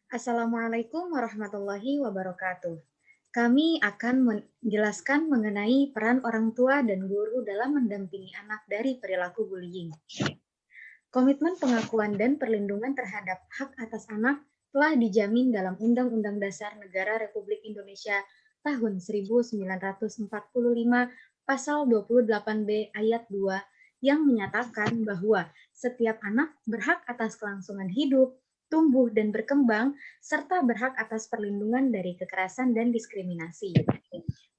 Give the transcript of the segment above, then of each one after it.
Assalamualaikum warahmatullahi wabarakatuh. Kami akan menjelaskan mengenai peran orang tua dan guru dalam mendampingi anak dari perilaku bullying. Komitmen pengakuan dan perlindungan terhadap hak atas anak telah dijamin dalam Undang-Undang Dasar Negara Republik Indonesia tahun 1945 pasal 28B ayat 2 yang menyatakan bahwa setiap anak berhak atas kelangsungan hidup, tumbuh dan berkembang, serta berhak atas perlindungan dari kekerasan dan diskriminasi.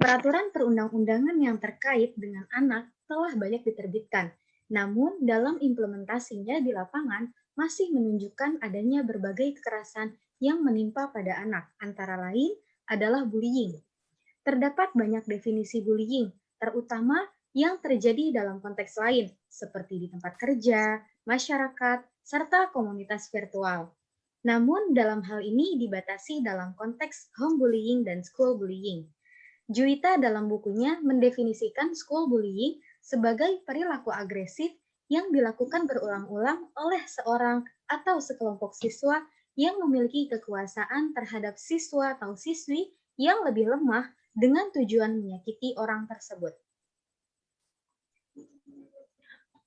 Peraturan perundang-undangan yang terkait dengan anak telah banyak diterbitkan, namun dalam implementasinya di lapangan masih menunjukkan adanya berbagai kekerasan yang menimpa pada anak, antara lain adalah bullying. Terdapat banyak definisi bullying, terutama yang terjadi dalam konteks lain, seperti di tempat kerja, masyarakat, serta komunitas virtual. Namun, dalam hal ini dibatasi dalam konteks home bullying dan school bullying. Juwita dalam bukunya mendefinisikan school bullying sebagai perilaku agresif yang dilakukan berulang-ulang oleh seorang atau sekelompok siswa yang memiliki kekuasaan terhadap siswa atau siswi yang lebih lemah dengan tujuan menyakiti orang tersebut.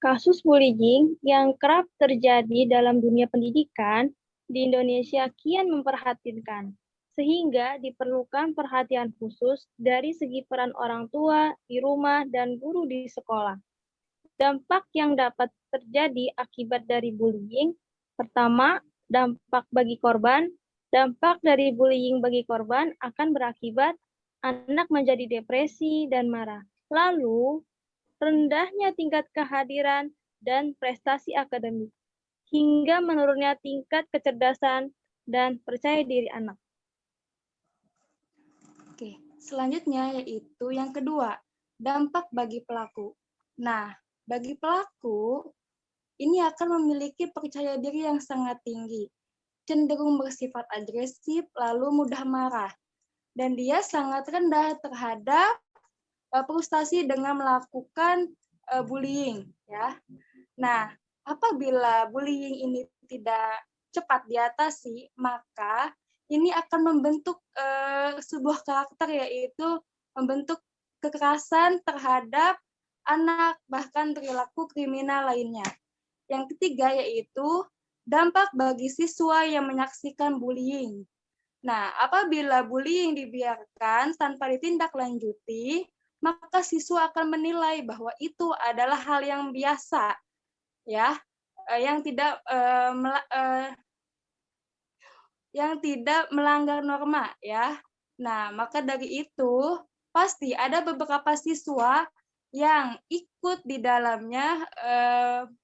Kasus bullying yang kerap terjadi dalam dunia pendidikan di Indonesia kian memprihatinkan, sehingga diperlukan perhatian khusus dari segi peran orang tua di rumah dan guru di sekolah. Dampak yang dapat terjadi akibat dari bullying, pertama, dampak bagi korban. Dampak dari bullying bagi korban akan berakibat anak menjadi depresi dan marah. Lalu, rendahnya tingkat kehadiran dan prestasi akademik, hingga menurunnya tingkat kecerdasan dan percaya diri anak. Oke, selanjutnya yaitu yang kedua, dampak bagi pelaku. Nah, bagi pelaku, ini akan memiliki percaya diri yang sangat tinggi, cenderung bersifat agresif, lalu mudah marah, dan dia sangat rendah terhadap frustasi dengan melakukan bullying. Ya. Nah, apabila bullying ini tidak cepat diatasi, maka ini akan membentuk sebuah karakter, yaitu membentuk kekerasan terhadap anak, bahkan perilaku kriminal lainnya. Yang ketiga yaitu dampak bagi siswa yang menyaksikan bullying. Nah, apabila bullying dibiarkan tanpa ditindaklanjuti, maka siswa akan menilai bahwa itu adalah hal yang biasa, ya, yang tidak melanggar norma, ya. Nah, maka dari itu pasti ada beberapa siswa yang ikut di dalamnya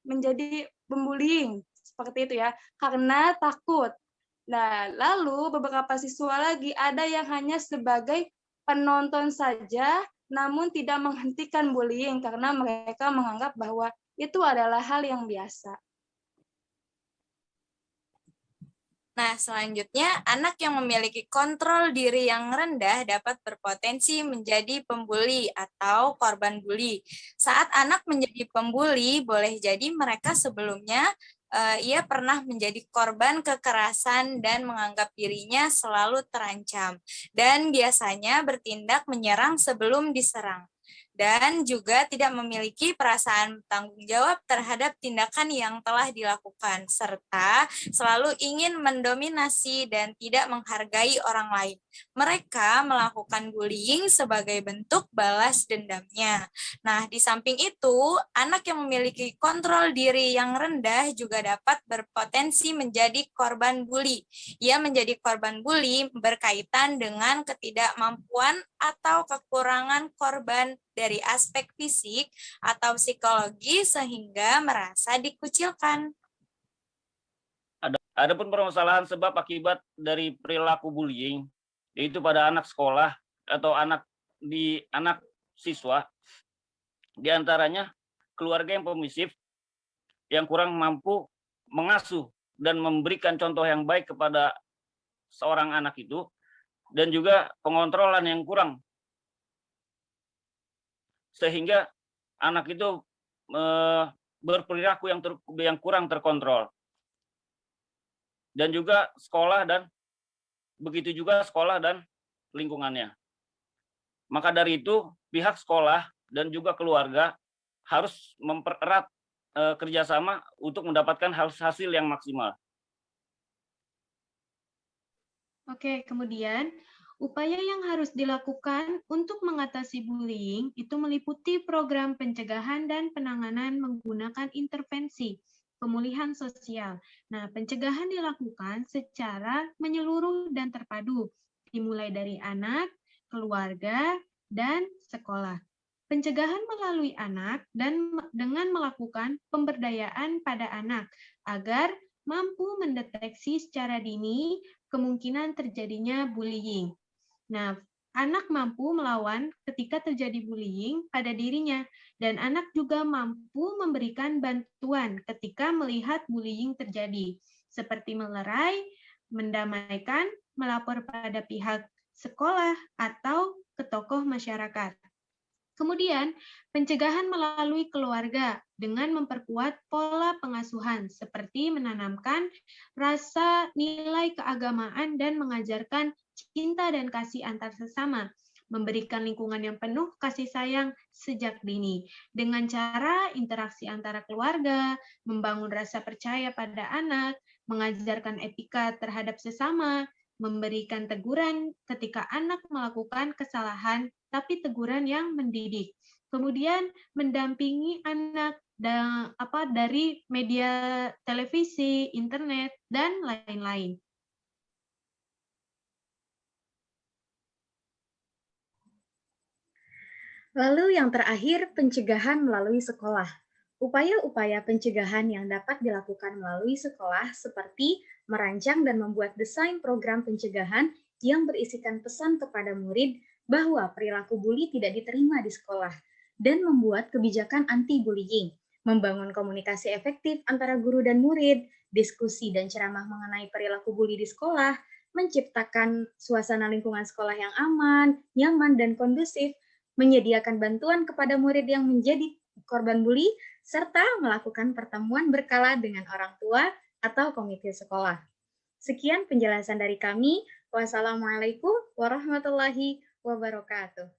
menjadi pembullying seperti itu ya, karena takut. Nah, lalu beberapa siswa lagi ada yang hanya sebagai penonton saja, namun tidak menghentikan bullying karena mereka menganggap bahwa itu adalah hal yang biasa. Nah, selanjutnya, anak yang memiliki kontrol diri yang rendah dapat berpotensi menjadi pembuli atau korban bully. Saat anak menjadi pembuli, boleh jadi mereka sebelumnya ia pernah menjadi korban kekerasan dan menganggap dirinya selalu terancam, dan biasanya bertindak menyerang sebelum diserang, dan juga tidak memiliki perasaan tanggung jawab terhadap tindakan yang telah dilakukan, serta selalu ingin mendominasi dan tidak menghargai orang lain. Mereka melakukan bullying sebagai bentuk balas dendamnya. Nah, di samping itu, anak yang memiliki kontrol diri yang rendah juga dapat berpotensi menjadi korban bully. Ia menjadi korban bully berkaitan dengan ketidakmampuan atau kekurangan korban dari aspek fisik atau psikologi sehingga merasa dikucilkan. Adapun permasalahan sebab akibat dari perilaku bullying, yaitu pada anak sekolah atau anak siswa, diantaranya keluarga yang permisif, yang kurang mampu mengasuh dan memberikan contoh yang baik kepada seorang anak itu, dan juga pengontrolan yang kurang, sehingga anak itu berperilaku yang kurang terkontrol. Dan juga sekolah dan begitu juga sekolah dan lingkungannya. Maka dari itu, pihak sekolah dan juga keluarga harus mempererat kerjasama untuk mendapatkan hasil yang maksimal. Oke, kemudian upaya yang harus dilakukan untuk mengatasi bullying itu meliputi program pencegahan dan penanganan menggunakan intervensi pemulihan sosial. Nah, pencegahan dilakukan secara menyeluruh dan terpadu, dimulai dari anak, keluarga, dan sekolah. Pencegahan melalui anak dan dengan melakukan pemberdayaan pada anak agar mampu mendeteksi secara dini kemungkinan terjadinya bullying. Nah, anak mampu melawan ketika terjadi bullying pada dirinya, dan anak juga mampu memberikan bantuan ketika melihat bullying terjadi, seperti melerai, mendamaikan, melapor pada pihak sekolah, atau ke tokoh masyarakat. Kemudian, pencegahan melalui keluarga dengan memperkuat pola pengasuhan, seperti menanamkan rasa nilai keagamaan dan mengajarkan cinta dan kasih antar sesama, memberikan lingkungan yang penuh kasih sayang sejak dini. Dengan cara interaksi antara keluarga, membangun rasa percaya pada anak, mengajarkan etika terhadap sesama, memberikan teguran ketika anak melakukan kesalahan, tapi teguran yang mendidik. Kemudian mendampingi anak dari media televisi, internet, dan lain-lain. Lalu yang terakhir, pencegahan melalui sekolah. Upaya-upaya pencegahan yang dapat dilakukan melalui sekolah seperti merancang dan membuat desain program pencegahan yang berisikan pesan kepada murid bahwa perilaku bully tidak diterima di sekolah, dan membuat kebijakan anti-bullying, membangun komunikasi efektif antara guru dan murid, diskusi dan ceramah mengenai perilaku bully di sekolah, menciptakan suasana lingkungan sekolah yang aman, nyaman, dan kondusif, menyediakan bantuan kepada murid yang menjadi korban bully, serta melakukan pertemuan berkala dengan orang tua atau komite sekolah. Sekian penjelasan dari kami. Wassalamualaikum warahmatullahi wabarakatuh.